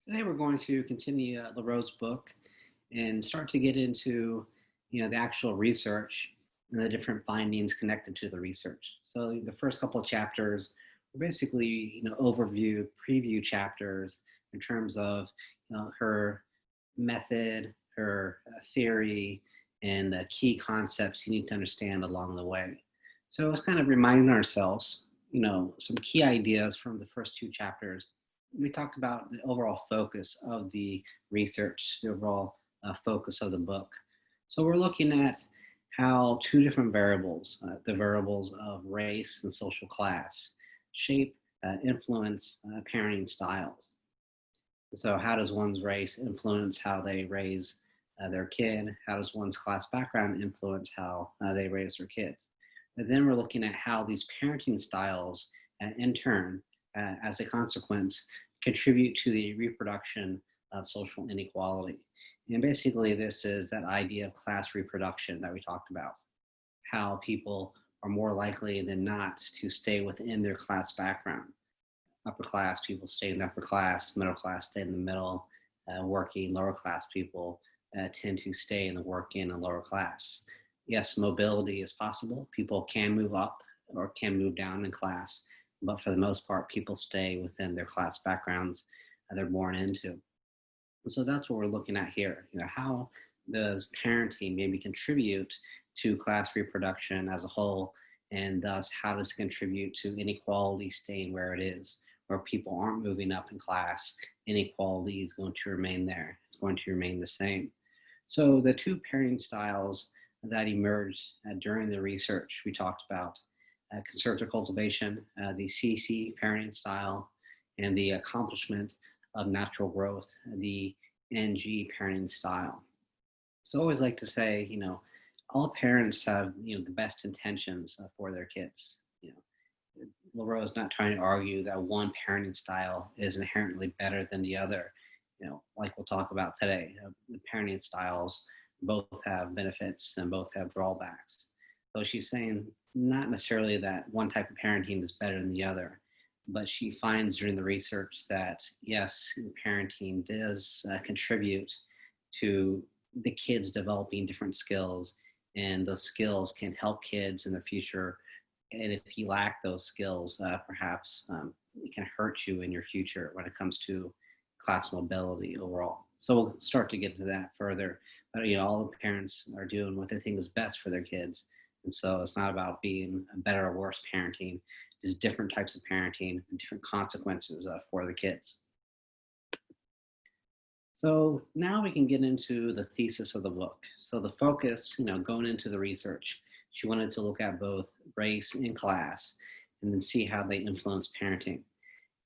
Today we're going to continue LaRoe's book and start to get into, the actual research and the different findings connected to the research. So the first couple of chapters are basically, overview, preview chapters in terms of, her method, her theory, and key concepts you need to understand along the way. So it's kind of reminding ourselves, some key ideas from the first two chapters. We talked about the overall focus of the research, the overall focus of the book. So we're looking at how two different variables, the variables of race and social class, shape, influence parenting styles. So, how does one's race influence how they raise their kid? How does one's class background influence how they raise their kids? And then we're looking at how these parenting styles, in turn, as a consequence, contribute to the reproduction of social inequality. And basically, this is that idea of class reproduction that we talked about, how people are more likely than not to stay within their class background. Upper class people stay in the upper class, middle class stay in the middle, working lower class people tend to stay in the working and lower class. Yes, mobility is possible. People can move up or can move down in class, but for the most part, people stay within their class backgrounds they're born into. And so that's what we're looking at here. How does parenting maybe contribute to class reproduction as a whole, and thus how does it contribute to inequality staying where it is, where people aren't moving up in class? Inequality is going to remain there. It's going to remain the same. So the two parenting styles that emerged during the research we talked about, conservative cultivation, the CC parenting style, and the accomplishment of natural growth, the NG parenting style. So I always like to say, all parents have, the best intentions for their kids. LaRoe is not trying to argue that one parenting style is inherently better than the other. Like we'll talk about today, the parenting styles both have benefits and both have drawbacks. So she's saying not necessarily that one type of parenting is better than the other, but she finds during the research that yes, parenting does contribute to the kids developing different skills, and those skills can help kids in the future. And if you lack those skills, perhaps it can hurt you in your future when it comes to class mobility overall. So we'll start to get into that further. But all the parents are doing what they think is best for their kids, and so it's not about being a better or worse parenting. Just different types of parenting and different consequences for the kids. So now we can get into the thesis of the book. So the focus, going into the research, she wanted to look at both race and class and then see how they influence parenting.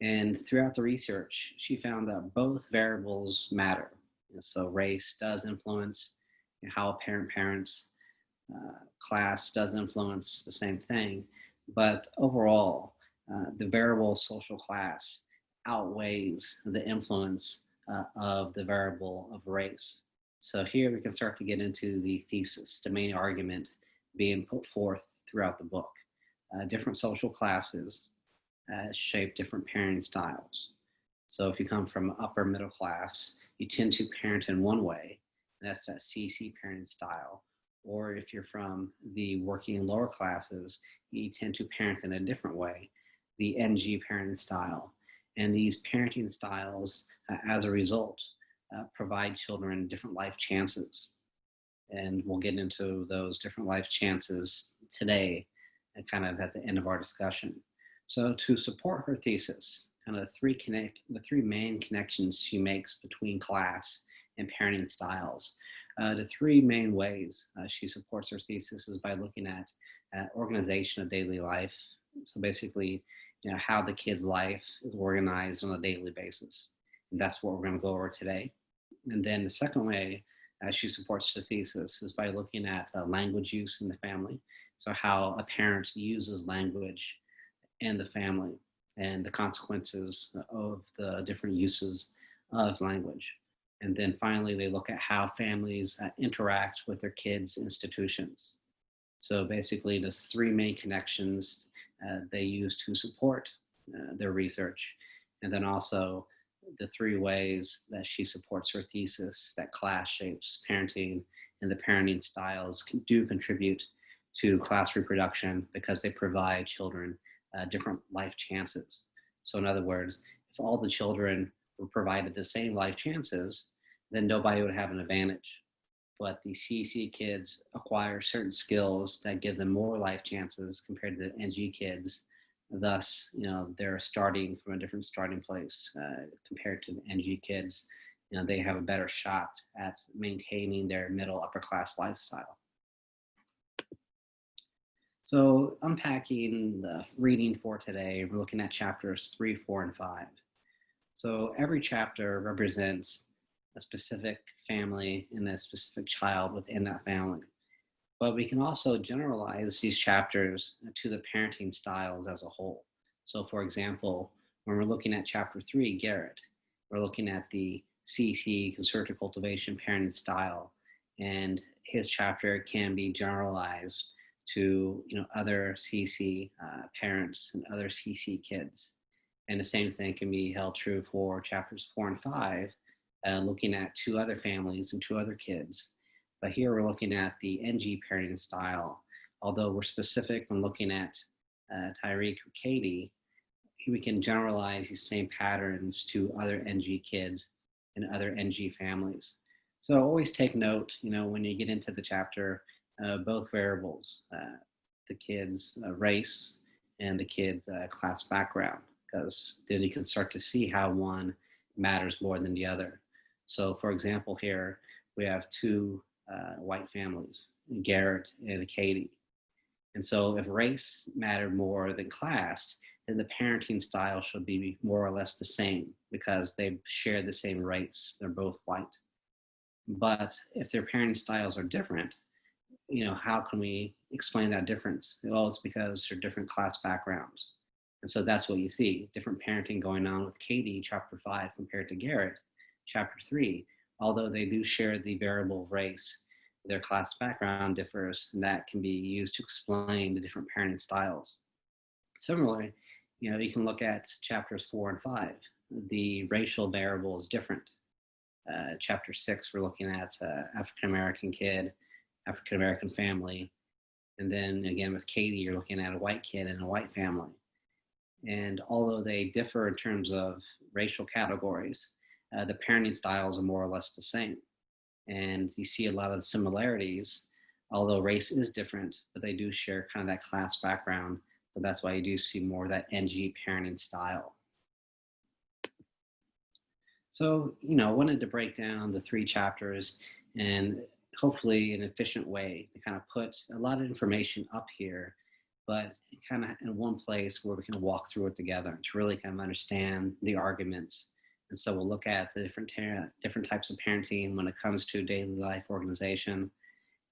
And throughout the research, she found that both variables matter. So race does influence how a parent parents, class does influence the same thing, but overall, the variable social class outweighs the influence of the variable of race. So here we can start to get into the thesis, the main argument being put forth throughout the book. Different social classes shape different parenting styles. So if you come from upper middle class, you tend to parent in one way, and that's that CC parenting style. Or if you're from the working lower classes, you tend to parent in a different way, the NG parenting style. And these parenting styles, as a result, provide children different life chances. And we'll get into those different life chances today and kind of at the end of our discussion. So to support her thesis, kind of the three main connections she makes between class and parenting styles. The three main ways she supports her thesis is by looking at organization of daily life. So basically, how the kid's life is organized on a daily basis. And that's what we're going to go over today. And then the second way she supports the thesis is by looking at language use in the family. So how a parent uses language in the family and the consequences of the different uses of language. And then finally, they look at how families interact with their kids' institutions. So basically, the three main connections they use to support their research. And then also the three ways that she supports her thesis that class shapes parenting and the parenting styles do contribute to class reproduction because they provide children different life chances. So, in other words, if all the children were provided the same life chances, then nobody would have an advantage. But the CC kids acquire certain skills that give them more life chances compared to the NG kids. Thus, they're starting from a different starting place compared to the NG kids. They have a better shot at maintaining their middle upper class lifestyle. So unpacking the reading for today, we're looking at chapters 3, 4, and 5. So every chapter represents a specific family and a specific child within that family. But we can also generalize these chapters to the parenting styles as a whole. So for example, when we're looking at chapter 3, Garrett, we're looking at the CC, concerted cultivation parenting style, and his chapter can be generalized to other CC parents and other CC kids. And the same thing can be held true for chapters 4 and 5, looking at two other families and two other kids. But here we're looking at the NG parenting style. Although we're specific when looking at Tyreek or Katie, we can generalize these same patterns to other NG kids and other NG families. So always take note, when you get into the chapter, both variables, the kids' race and the kids' class background, because then you can start to see how one matters more than the other. So for example, here we have two white families, Garrett and Katie. And so if race mattered more than class, then the parenting style should be more or less the same because they share the same race. They're both white. But if their parenting styles are different, how can we explain that difference? Well, it's because they're different class backgrounds. And so that's what you see, different parenting going on with Katie, chapter 5, compared to Garrett, chapter 3. Although they do share the variable of race, their class background differs, and that can be used to explain the different parenting styles. Similarly, you can look at chapters 4 and 5. The racial variable is different. Chapter 6, we're looking at African-American kid, African-American family. And then again, with Katie, you're looking at a white kid and a white family. And although they differ in terms of racial categories, the parenting styles are more or less the same. And you see a lot of similarities, although race is different, but they do share kind of that class background. So that's why you do see more of that NG parenting style. So, I wanted to break down the 3 chapters and hopefully an efficient way to kind of put a lot of information up here, but kind of in one place where we can walk through it together to really kind of understand the arguments. And so we'll look at the different types of parenting when it comes to daily life organization,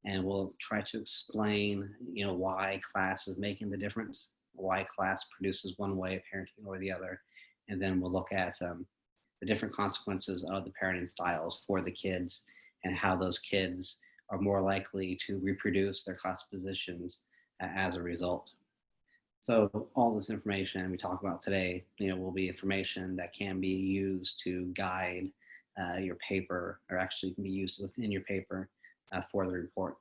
and we'll try to explain, why class is making the difference, why class produces one way of parenting or the other, and then we'll look at the different consequences of the parenting styles for the kids and how those kids are more likely to reproduce their class positions as a result. So all this information we talk about today, will be information that can be used to guide your paper, or actually can be used within your paper for the report.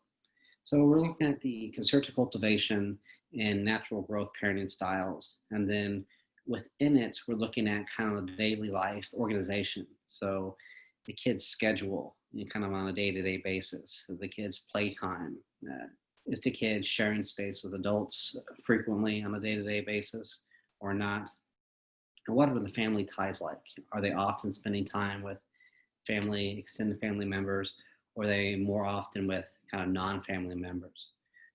So we're looking at the concerted cultivation and natural growth parenting styles. And then within it, we're looking at kind of the daily life organization. So the kids' schedule, kind of on a day-to-day basis, the kids' playtime, is the kids sharing space with adults frequently on a day-to-day basis or not? And what are the family ties like? Are they often spending time with family, extended family members, or are they more often with kind of non-family members?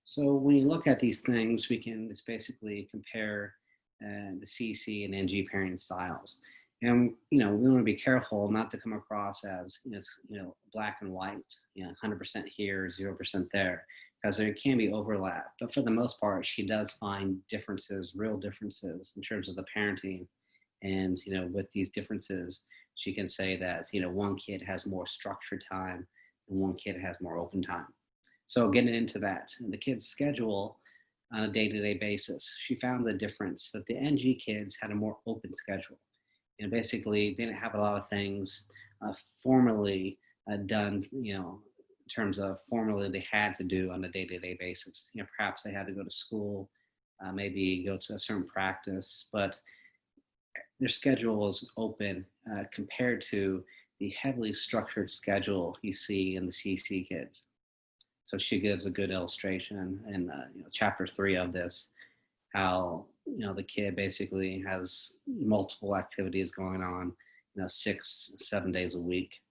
So when you look at these things, we can just basically compare the CC and NG parenting styles. And, we want to be careful not to come across as, black and white, 100% here, 0% there, because there can be overlap. But for the most part, she does find differences, real differences in terms of the parenting. And, with these differences, she can say that, one kid has more structured time and one kid has more open time. So getting into that, and the kid's schedule on a day-to-day basis, she found the difference that the NG kids had a more open schedule. basically didn't have a lot of things formally done, in terms of formally they had to do on a day-to-day basis. Perhaps they had to go to school, maybe go to a certain practice, but their schedule was open compared to the heavily structured schedule you see in the CC kids. So she gives a good illustration in chapter 3 of this, how the kid basically has multiple activities going on, 6-7 days a week.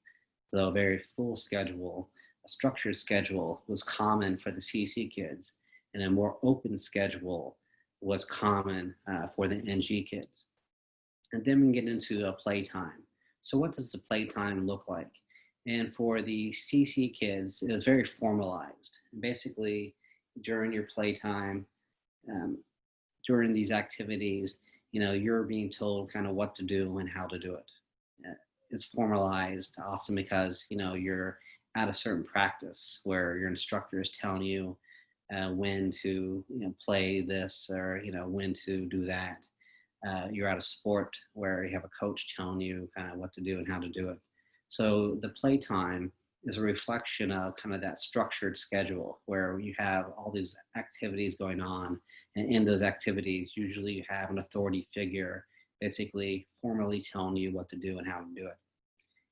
So a very full schedule, a structured schedule was common for the CC kids, and a more open schedule was common for the NG kids. And then we get into a playtime. So what does the playtime look like? And for the CC kids, it was very formalized. Basically, during your playtime, during these activities, you're being told kind of what to do and how to do it. It's formalized often because, you're at a certain practice where your instructor is telling you when to, play this, or, when to do that. You're at a sport where you have a coach telling you kind of what to do and how to do it. So the playtime is a reflection of kind of that structured schedule where you have all these activities going on. And in those activities, usually you have an authority figure basically formally telling you what to do and how to do it.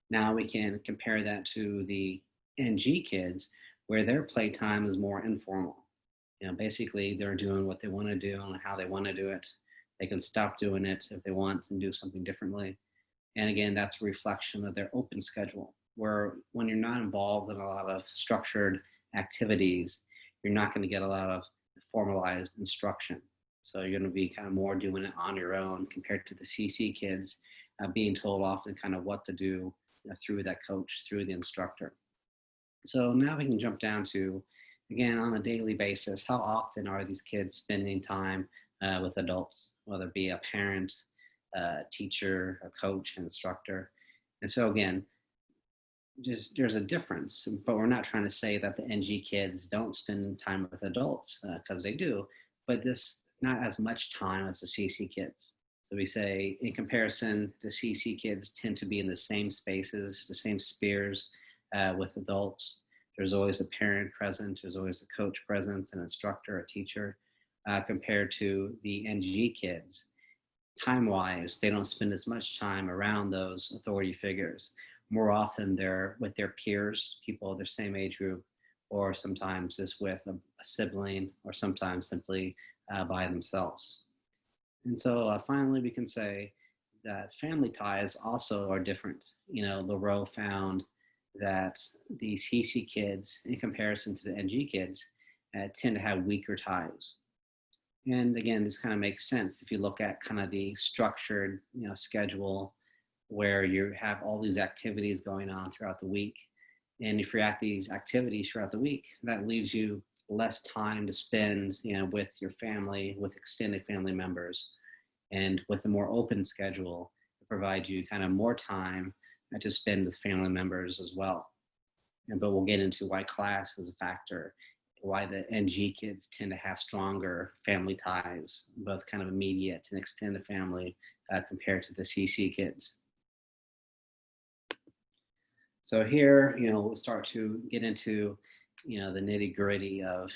Now we can compare that to the NG kids where their playtime is more informal. Basically they're doing what they want to do and how they want to do it. They can stop doing it if they want and do something differently. And again, that's a reflection of their open schedule, where when you're not involved in a lot of structured activities, you're not going to get a lot of formalized instruction. So you're going to be kind of more doing it on your own compared to the CC kids being told often kind of what to do through that coach, through the instructor. So now we can jump down to, again, on a daily basis, how often are these kids spending time with adults, whether it be a parent, a teacher, a coach, an instructor. And so again, just there's a difference, but we're not trying to say that the NG kids don't spend time with adults, because they do, but this not as much time as the CC kids. So we say in comparison, the CC kids tend to be in the same spaces, the same spheres with adults. There's always a parent present, there's always a coach present, an instructor, a teacher, compared to the NG kids. Time-wise, they don't spend as much time around those authority figures. More often they're with their peers, people of their same age group, or sometimes just with a sibling, or sometimes simply by themselves. And so finally we can say that family ties also are different. LaRoe found that the CC kids, in comparison to the NG kids, tend to have weaker ties. And again, this kind of makes sense if you look at kind of the structured, schedule where you have all these activities going on throughout the week. And if you're at these activities throughout the week, that leaves you less time to spend, with your family, with extended family members. And with a more open schedule, it provides you kind of more time to spend with family members as well. But we'll get into why class is a factor, why the NG kids tend to have stronger family ties, both kind of immediate and extended family compared to the CC kids. So here, we'll start to get into, the nitty gritty of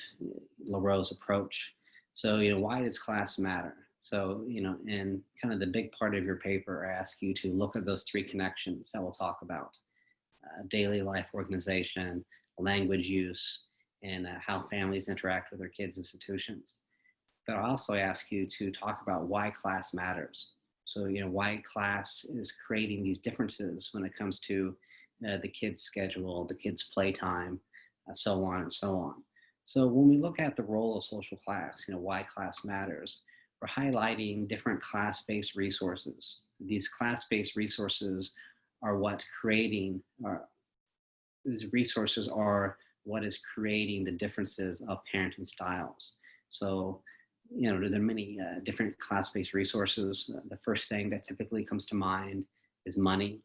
LaRoe's approach. So, why does class matter? So, in kind of the big part of your paper, I ask you to look at those three connections that we'll talk about: daily life organization, language use, and how families interact with their kids' institutions. But I also ask you to talk about why class matters. So, why class is creating these differences when it comes to the kids' schedule, the kids' playtime, so on and so on. So when we look at the role of social class, why class matters, we're highlighting different class-based resources. These class-based resources are what creating, these resources are what is creating the differences of parenting styles. So, there are many different class-based resources. The first thing that typically comes to mind is money.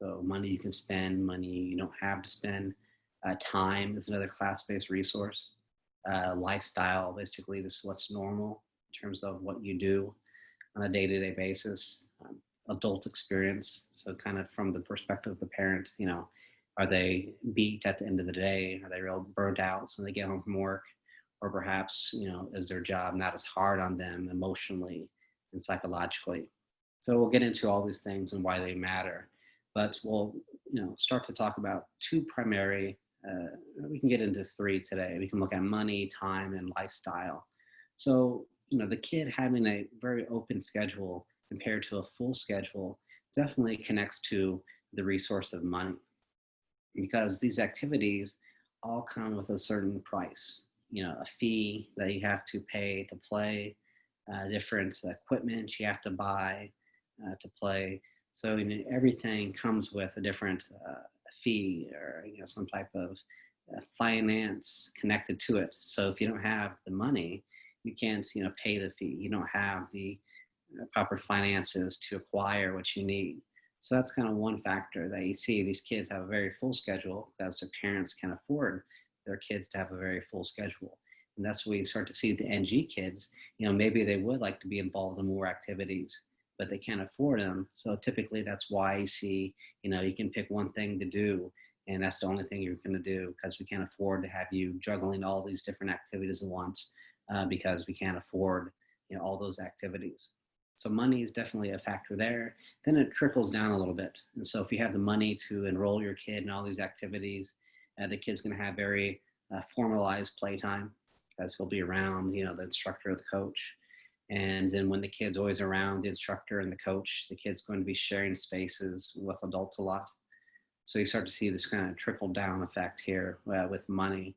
So money you can spend, money you don't have to spend. Time is another class-based resource. Lifestyle, basically this is what's normal in terms of what you do on a day-to-day basis. adult experience. So kind of from the perspective of the parents, are they beat at the end of the day? Are they real burned out when they get home from work? Or perhaps, is their job not as hard on them emotionally and psychologically? So we'll get into all these things and why they matter. But we'll, start to talk about two primary, we can get into three today. We can look at money, time, and lifestyle. So, the kid having a very open schedule compared to a full schedule definitely connects to the resource of money, because these activities all come with a certain price, a fee that you have to pay to play, different equipment you have to buy to play. So everything comes with a different fee, or some type of finance connected to it. So if you don't have the money, you can't pay the fee. You don't have the proper finances to acquire what you need. So that's kind of one factor that you see. These kids have a very full schedule because their parents can afford their kids to have a very full schedule. And that's where you start to see the NG kids, maybe they would like to be involved in more activities, but they can't afford them. So typically that's why you see, you can pick one thing to do, and that's the only thing you're going to do, because we can't afford to have you juggling all these different activities at once, because we can't afford all those activities. So money is definitely a factor there. Then it trickles down a little bit. And so if you have the money to enroll your kid in all these activities, the kid's going to have very formalized playtime, because he'll be around, the instructor or the coach. And then when the kid's always around the instructor and the coach, the kid's going to be sharing spaces with adults a lot. So you start to see this kind of trickle down effect here with money.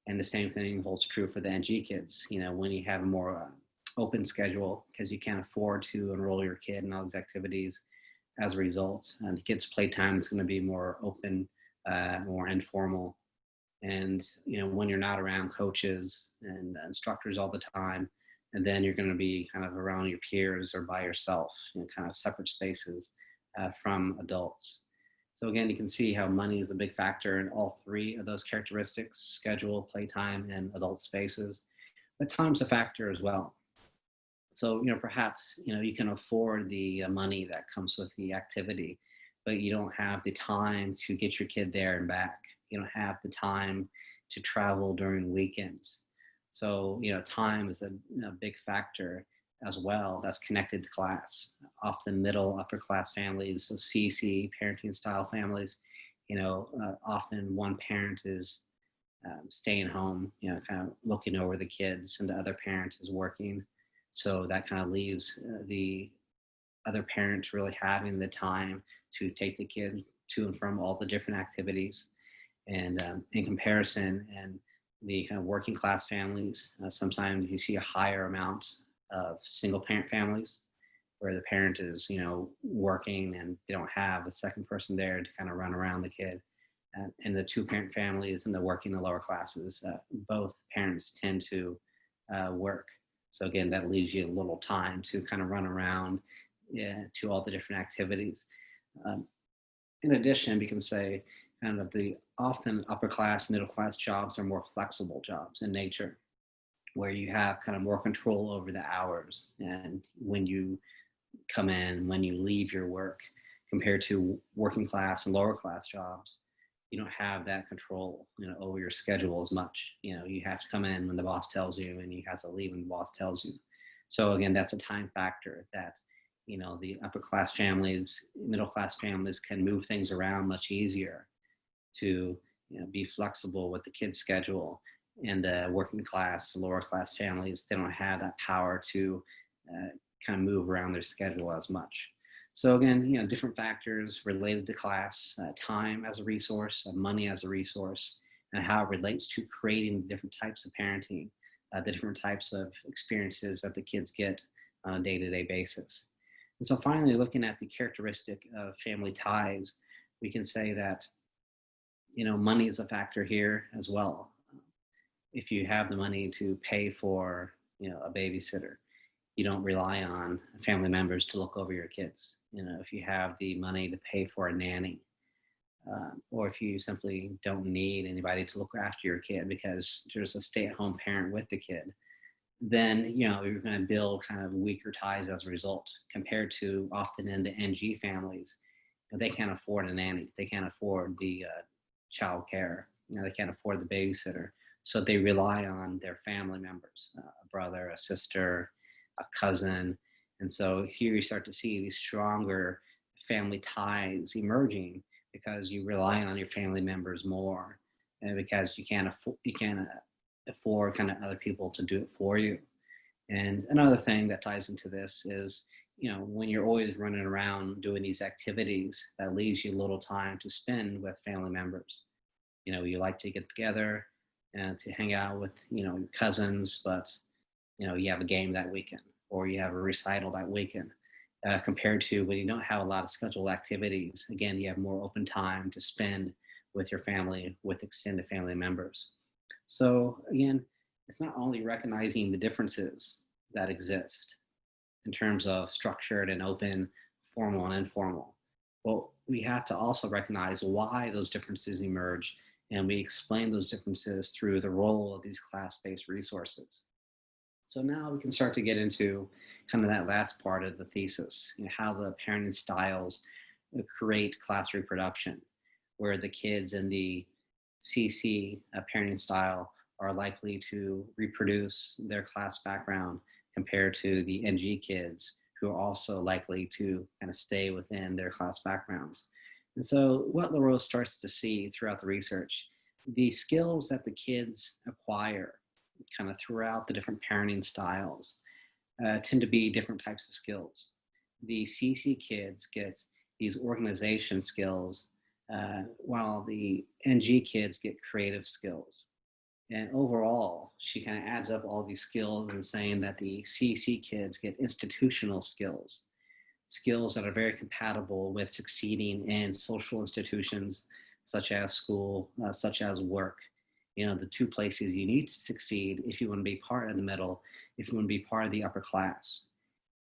And the same thing holds true for the NG kids. When you have a more open schedule, because you can't afford to enroll your kid in all these activities as a result, and the kids' playtime is going to be more open, more informal. And when you're not around coaches and instructors all the time, and then you're going to be kind of around your peers or by yourself, kind of separate spaces from adults. So again, you can see how money is a big factor in all three of those characteristics: schedule, playtime, and adult spaces. But time's a factor as well. So, perhaps, you can afford the money that comes with the activity, but you don't have the time to get your kid there and back. You don't have the time to travel during weekends. So, time is a big factor as well that's connected to class. Often middle, upper class families, so CC, parenting style families, often one parent is staying home, kind of looking over the kids, and the other parent is working. So that kind of leaves the other parents really having the time to take the kid to and from all the different activities. And in comparison, and the kind of working class families, sometimes you see a higher amount of single parent families where the parent is, working, and they don't have a second person there to kind of run around the kid. And the two parent families and the working, the lower classes, both parents tend to work. So again, that leaves you a little time to kind of run around to all the different activities. In addition, we can say kind of the often upper class, middle class jobs are more flexible jobs in nature, where you have kind of more control over the hours and when you come in, when you leave your work, compared to working class and lower class jobs. You don't have that control, over your schedule as much. You have to come in when the boss tells you, and you have to leave when the boss tells you. So again, that's a time factor that, the upper class families, middle class families can move things around much easier to, be flexible with the kid's schedule. And the working class, lower class families, they don't have that power to kind of move around their schedule as much. So again, different factors related to class, time as a resource, money as a resource, and how it relates to creating different types of parenting, the different types of experiences that the kids get on a day-to-day basis. And so finally, looking at the characteristic of family ties, we can say that, money is a factor here as well. If you have the money to pay for, a babysitter, you don't rely on family members to look over your kids. If you have the money to pay for a nanny, or if you simply don't need anybody to look after your kid because there's a stay-at-home parent with the kid, then you're going to build kind of weaker ties as a result, compared to often in the NG families. They can't afford a nanny, they can't afford the child care, they can't afford the babysitter, so they rely on their family members, a brother, a sister, a cousin. And so here you start to see these stronger family ties emerging, because you rely on your family members more, and because you can't afford kind of other people to do it for you. And another thing that ties into this is, when you're always running around doing these activities, that leaves you little time to spend with family members. You like to get together and to hang out with, your cousins, but, you have a game that weekend, or you have a recital that weekend. Compared to when you don't have a lot of scheduled activities, again, you have more open time to spend with your family, with extended family members. So again, it's not only recognizing the differences that exist in terms of structured and open, formal and informal, but we have to also recognize why those differences emerge, and we explain those differences through the role of these class-based resources. So now we can start to get into kind of that last part of the thesis, how the parenting styles create class reproduction, where the kids in the CC parenting style are likely to reproduce their class background, compared to the NG kids, who are also likely to kind of stay within their class backgrounds. And so what LaRose starts to see throughout the research, the skills that the kids acquire kind of throughout the different parenting styles tend to be different types of skills. The CC kids get these organization skills, while the NG kids get creative skills. And overall, she kind of adds up all these skills and saying that the CC kids get institutional skills, skills that are very compatible with succeeding in social institutions such as school, such as work. The two places you need to succeed if you want to be part of the middle, if you want to be part of the upper class.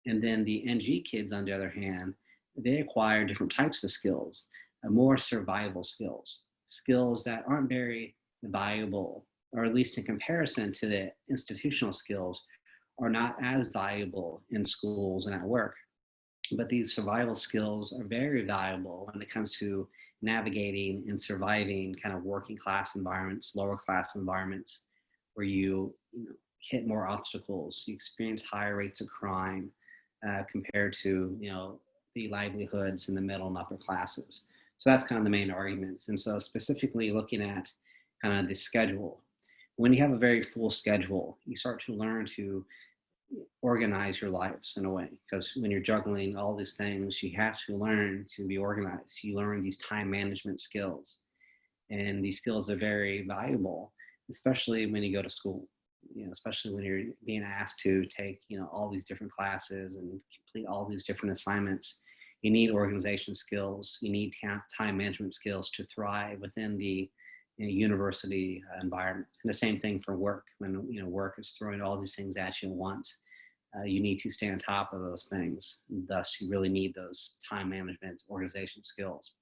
And then the NG kids, on the other hand, they acquire different types of skills, more survival skills, skills that aren't very valuable, or at least in comparison to the institutional skills, are not as valuable in schools and at work. But these survival skills are very valuable when it comes to navigating and surviving kind of working class environments, lower class environments, where you hit more obstacles, you experience higher rates of crime, compared to the livelihoods in the middle and upper classes. So that's kind of the main arguments. And so specifically looking at kind of the schedule, when you have a very full schedule, you start to learn to organize your lives in a way, because when you're juggling all these things, you have to learn to be organized. You learn these time management skills, and these skills are very valuable, especially when you go to school, especially when you're being asked to take all these different classes and complete all these different assignments. You need organization skills, you need time management skills to thrive within the university environment. And the same thing for work. When work is throwing all these things at you at once, you need to stay on top of those things. Thus, you really need those time management, organization skills.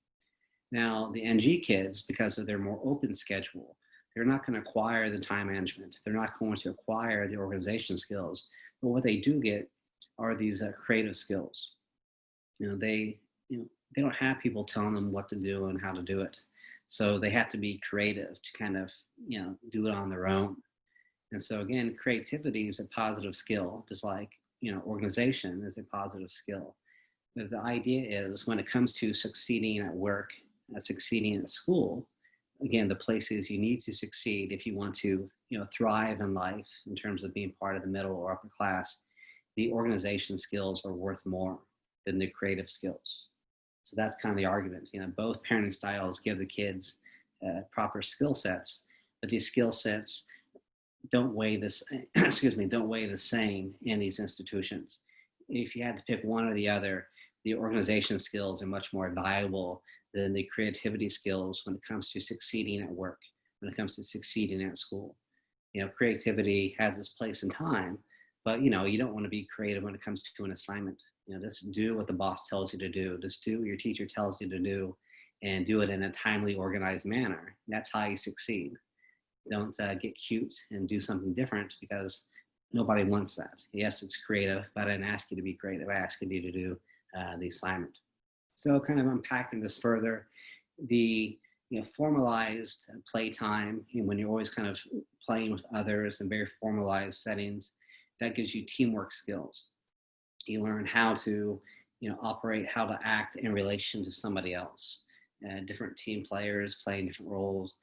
Now, the NG kids, because of their more open schedule, they're not going to acquire the time management. They're not going to acquire the organization skills. But what they do get are these creative skills. They don't have people telling them what to do and how to do it. So they have to be creative to kind of, do it on their own. And so again, creativity is a positive skill, just like, organization is a positive skill. But the idea is, when it comes to succeeding at work, succeeding at school, again, the places you need to succeed if you want to, thrive in life in terms of being part of the middle or upper class, the organization skills are worth more than the creative skills. So that's kind of the argument. Both parenting styles give the kids proper skill sets, but these skill sets don't weigh this, don't weigh the same in these institutions. If you had to pick one or the other, the organization skills are much more valuable than the creativity skills when it comes to succeeding at work, when it comes to succeeding at school. Creativity has its place in time, but you don't want to be creative when it comes to an assignment. Just do what the boss tells you to do. Just do what your teacher tells you to do, and do it in a timely, organized manner. That's how you succeed. Don't get cute and do something different, because Nobody wants that. Yes, it's creative, but I didn't ask you to be creative. I asked you to do the assignment. So kind of unpacking this further, the formalized playtime, when you're always kind of playing with others in very formalized settings, that gives you teamwork skills. You learn how to operate, how to act in relation to somebody else. Different team players playing different roles,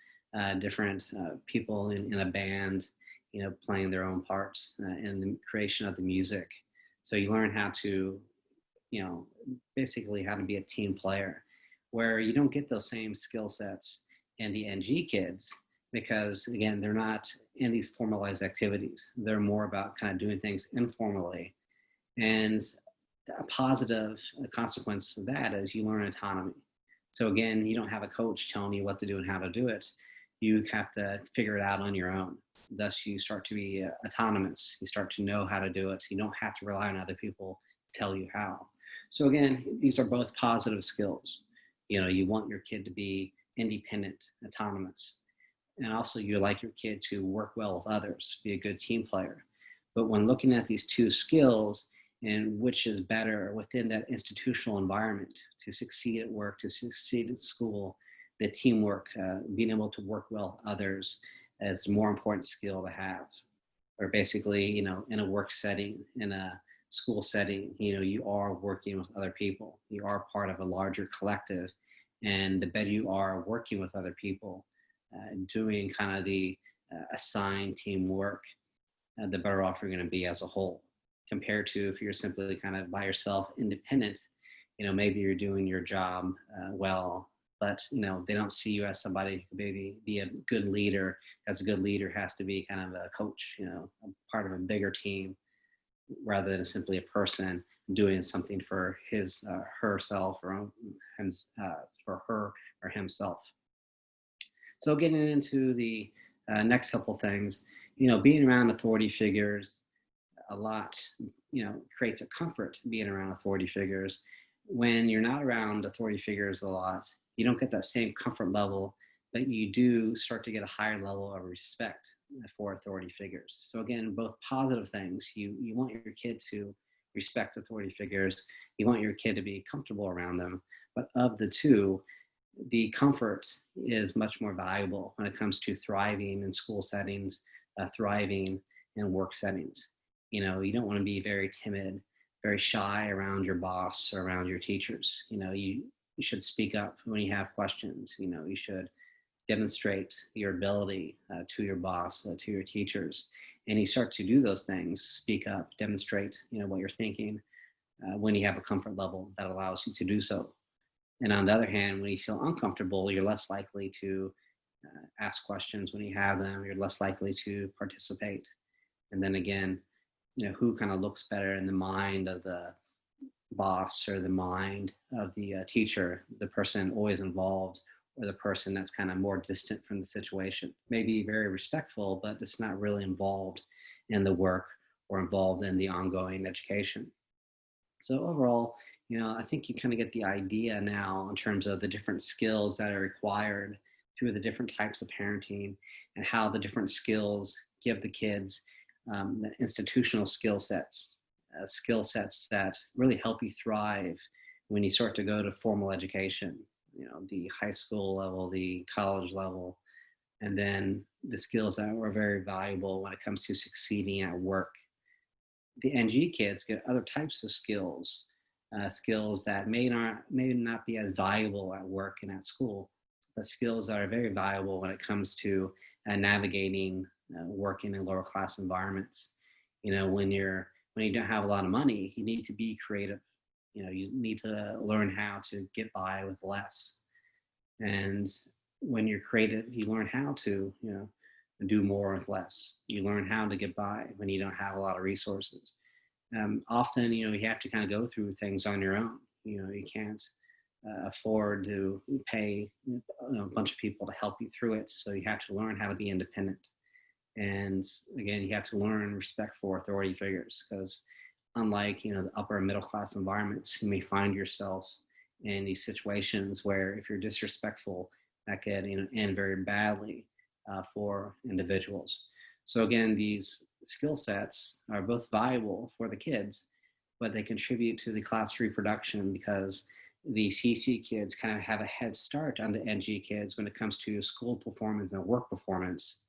different people in a band, playing their own parts in the creation of the music. So you learn how to you know, basically how to be a team player, where you don't get those same skill sets in the NG kids because, again, they're not in these formalized activities. They're more about kind of doing things informally. And a positive consequence of that is you learn autonomy. So, again, you don't have a coach telling you what to do and how to do it. You have to figure it out on your own. Thus, you start to be autonomous. You start to know how to do it. You don't have to rely on other people to tell you how. So again, these are both positive skills. You want your kid to be independent, autonomous, and also you like your kid to work well with others, be a good team player. But when looking at these two skills and which is better within that institutional environment to succeed at work, to succeed at school, the teamwork, being able to work well with others is a more important skill to have. Or basically, in a work setting, in a school setting, you are working with other people. You are part of a larger collective. And the better you are working with other people, doing kind of the assigned teamwork, the better off you're going to be as a whole. Compared to if you're simply kind of by yourself, independent, maybe you're doing your job well, but they don't see you as somebody who could maybe be a good leader. As a good leader has to be kind of a coach, a part of a bigger team, rather than simply a person doing something for his, herself, or him, for her or himself. So getting into the next couple things, being around authority figures a lot, creates a comfort being around authority figures. When you're not around authority figures a lot, you don't get that same comfort level, but you do start to get a higher level of respect for authority figures. So again, both positive things. You want your kid to respect authority figures. You want your kid to be comfortable around them. But of the two, the comfort is much more valuable when it comes to thriving in school settings, thriving in work settings. You don't want to be very timid, very shy around your boss or around your teachers. You should speak up when you have questions. You should demonstrate your ability to your boss, to your teachers. And you start to do those things, speak up, demonstrate, what you're thinking, when you have a comfort level that allows you to do so. And on the other hand, when you feel uncomfortable, you're less likely to ask questions when you have them. You're less likely to participate. And then again, who kind of looks better in the mind of the boss or the mind of the teacher, the person always involved, or the person that's kind of more distant from the situation? Maybe very respectful, but it's not really involved in the work or involved in the ongoing education. So overall, I think you kind of get the idea now in terms of the different skills that are required through the different types of parenting and how the different skills give the kids the institutional skill sets that really help you thrive when you start to go to formal education, the high school level, the college level, and then the skills that were very valuable when it comes to succeeding at work. The NG kids get other types of skills, skills that may not be as valuable at work and at school, but skills that are very valuable when it comes to navigating working in lower class environments. When you don't have a lot of money, you need to be creative. You need to learn how to get by with less. And when you're creative, you learn how to, do more with less. You learn how to get by when you don't have a lot of resources. Often, you have to kind of go through things on your own. You can't afford to pay a bunch of people to help you through it. So you have to learn how to be independent. And again, you have to learn respect for authority figures, because unlike, the upper and middle class environments, you may find yourselves in these situations where if you're disrespectful, that could, end very badly for individuals. So again, these skill sets are both valuable for the kids, but they contribute to the class reproduction because the CC kids kind of have a head start on the NG kids when it comes to school performance and work performance.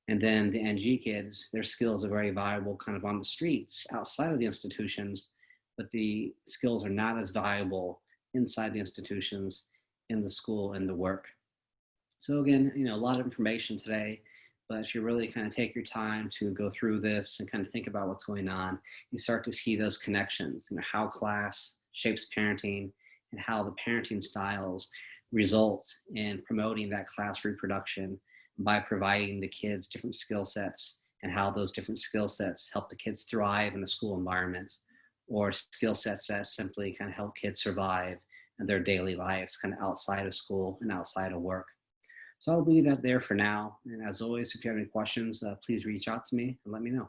And then the NG kids, their skills are very valuable kind of on the streets outside of the institutions, but the skills are not as valuable inside the institutions, in the school, and the work. So again, a lot of information today, but if you really kind of take your time to go through this and kind of think about what's going on, you start to see those connections, how class shapes parenting and how the parenting styles result in promoting that class reproduction by providing the kids different skill sets and how those different skill sets help the kids thrive in the school environment, or skill sets that simply kind of help kids survive in their daily lives kind of outside of school and outside of work. So I'll leave that there for now. And as always, if you have any questions, please reach out to me and let me know.